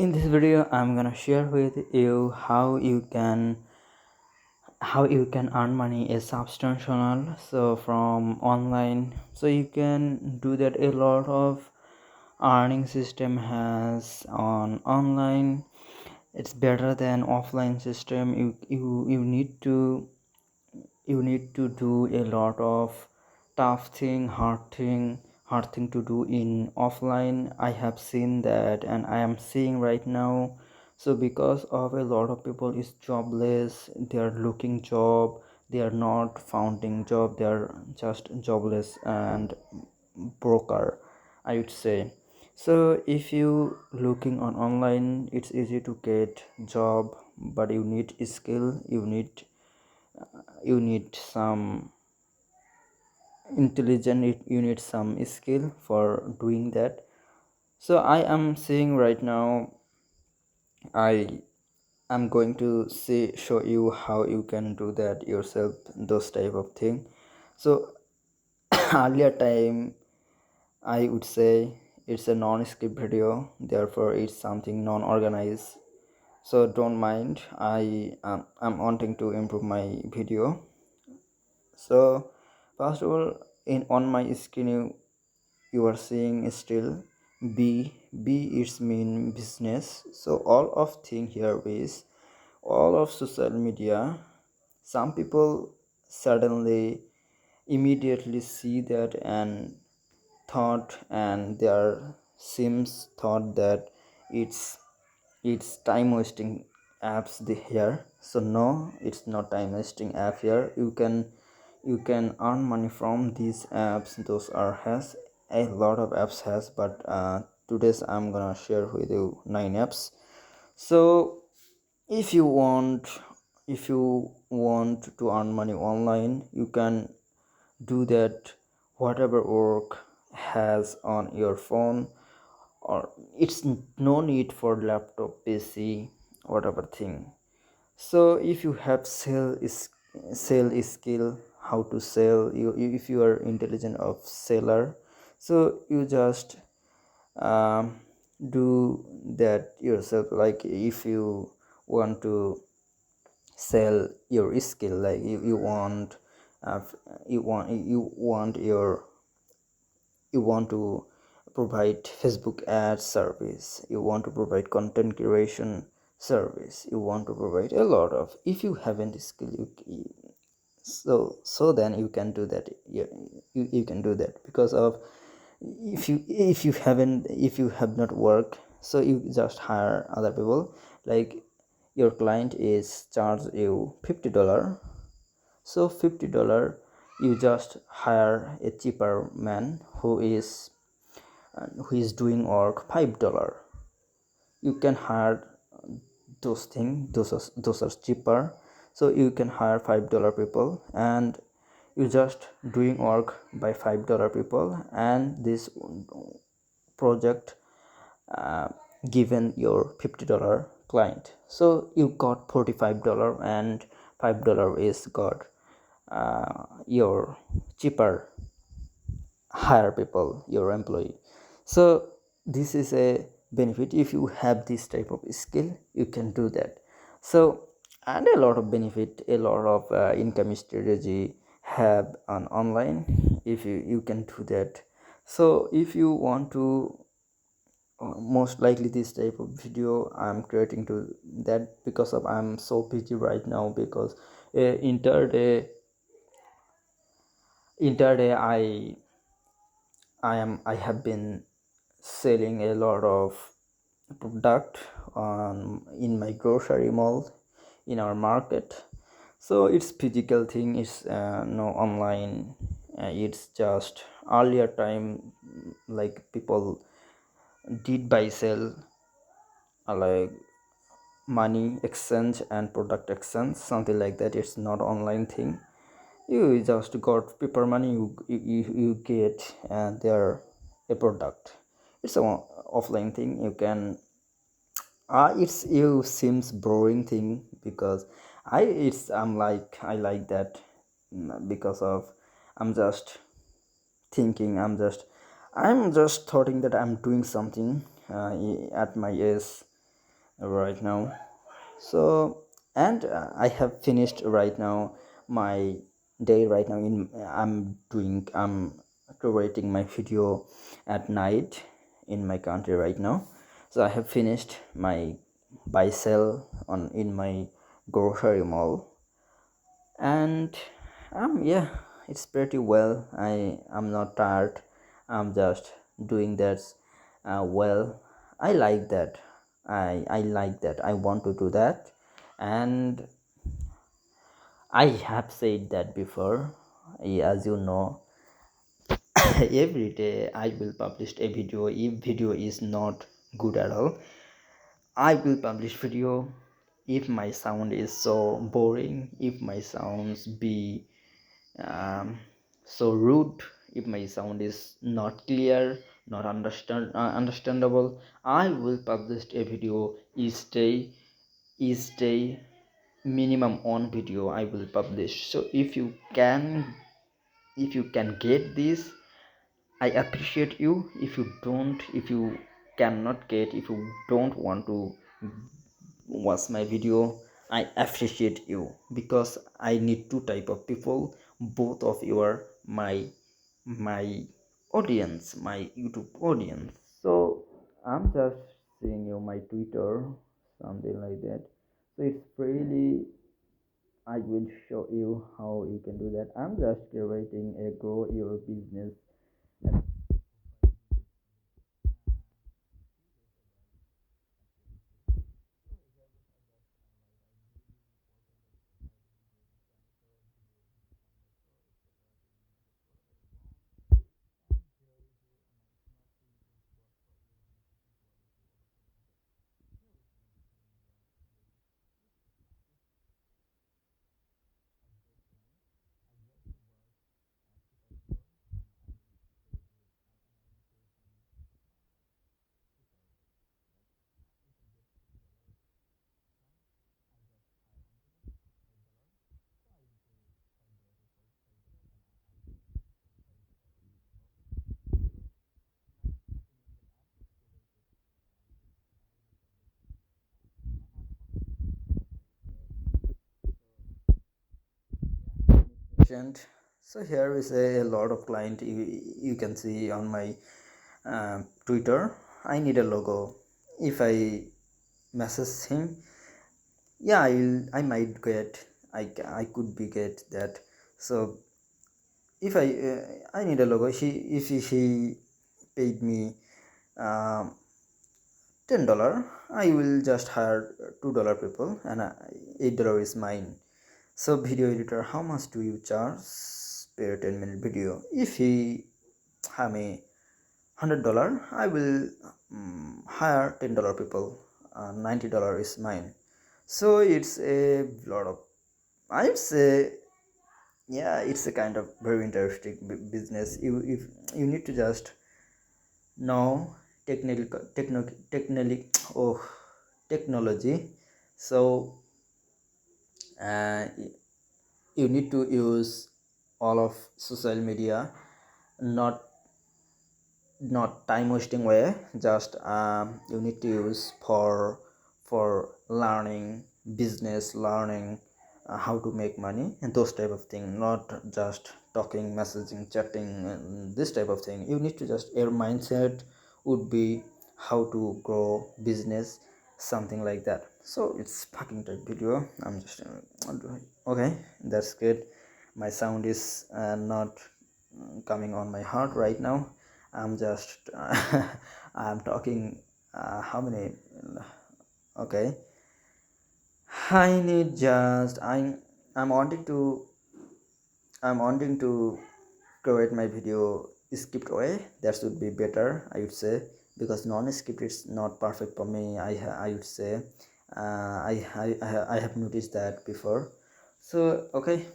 In this video, I'm gonna share with you how you can earn money is substantial. So from online, so you can do that. A lot of earning system has on online. It's better than offline system. You need to do a lot of tough thing, hard thing to do in offline. I have seen that and I am seeing right now. So because of a lot of people is jobless, they are looking job, they are not founding job, they are just jobless and broker, I would say. So if you looking on online, it's easy to get job, but you need skill, you need some intelligent, you need some skill for doing that. So I am seeing right now, I am going to show you how you can do that yourself, those type of thing. So earlier time, I would say it's a non-script video, therefore it's something non-organized. So don't mind, I'm wanting to improve my video. So first of all, in on my screen, you are seeing still b is mean business. So all of thing here is all of social media. Some people suddenly immediately see that and thought, and their sims thought that it's it's time wasting apps here. So no, it's not time wasting app here. You can earn money from these apps. Those are has a lot of apps has, but today's I'm gonna share with you 9 apps. So if you want if you want to earn money online, you can do that. Whatever work has on your phone, or it's no need for laptop, pc, whatever thing. So if you have sell skill, how to sell, if you are intelligent of seller, so you just um, do that yourself. Like if you want to sell your skill, like you want uh, you want to provide facebook ad service, you want to provide content creation service, you want to provide a lot of, if you haven't skill, so then you can do that. You can do that because of, if you have not worked, so you just hire other people. Like your client is charge you $50, so $50 you just hire a cheaper man who is doing work $5. You can hire those things, those are cheaper. So you can hire $5 people, and you just doing work by $5 people, and this project uh, given your $50 client. So you got $45, and $5 is got your cheaper hire people, your employee. So this is a benefit. If you have this type of skill, you can do that. So, and a lot of benefit, a lot of income strategy have on online, if you can do that. So if you want to, most likely this type of video I'm creating to that, because of I'm so busy right now, because inter day I have been selling a lot of product in my grocery mall, in our market. So it's physical thing, it's no online. It's just earlier time, like people did buy sell, like money exchange and product exchange, something like that. It's not online thing. You just got paper money, you get their a product. It's a offline thing. You can it's you seems boring thing, because I like that. Because of, i'm just I'm just thoughting that I'm doing something at my age. right now. So, and I have finished right now my day right now. I'm creating my video at night in my country right now. So I have finished my buy sell on in my grocery mall, and yeah, it's pretty well. I'm not tired. I'm just doing that well. I like that. I like that. I want to do that, and I have said that before. As you know, every day I will publish a video. If video is not good at all, I will publish video. If my sound is so boring, if my sounds be um, so rude, if my sound is not clear, not understandable, I will publish a video each day, minimum one video I will publish. So if you can get this, I appreciate you. If you cannot get, if you don't want to watch my video, I appreciate you, because I need two type of people. Both of you are my audience, my YouTube audience. So I'm just seeing you my Twitter, something like that. So it's really, I will show you how you can do that. I'm just creating a grow your business. And so here is a lot of client, you can see on my Twitter. I need a logo. If I message him, yeah, I might get, I could be get that. So if I need a logo, he paid me um, $10, I will just hire $2 people, and $8 is mine. So video editor, how much do you charge per 10-minute video? If he have me $100, I will hire $10 people. $90 is mine. So it's a lot of, I would say, yeah, it's a kind of very interesting business. If you need to just know technically oh technology. So uh, you need to use all of social media, not time wasting way. Just you need to use for learning business, learning how to make money and those type of thing, not just talking, messaging, chatting, and this type of thing. You need to just, your mindset would be how to grow business, something like that. So it's fucking type video. I'm just okay, that's good. My sound is not coming on my heart right now. I'm just I'm talking how many, okay, I need just I'm wanting to create my video skipped way. That should be better, I would say, because non-script is not perfect for me. I would say I have noticed that before. So okay,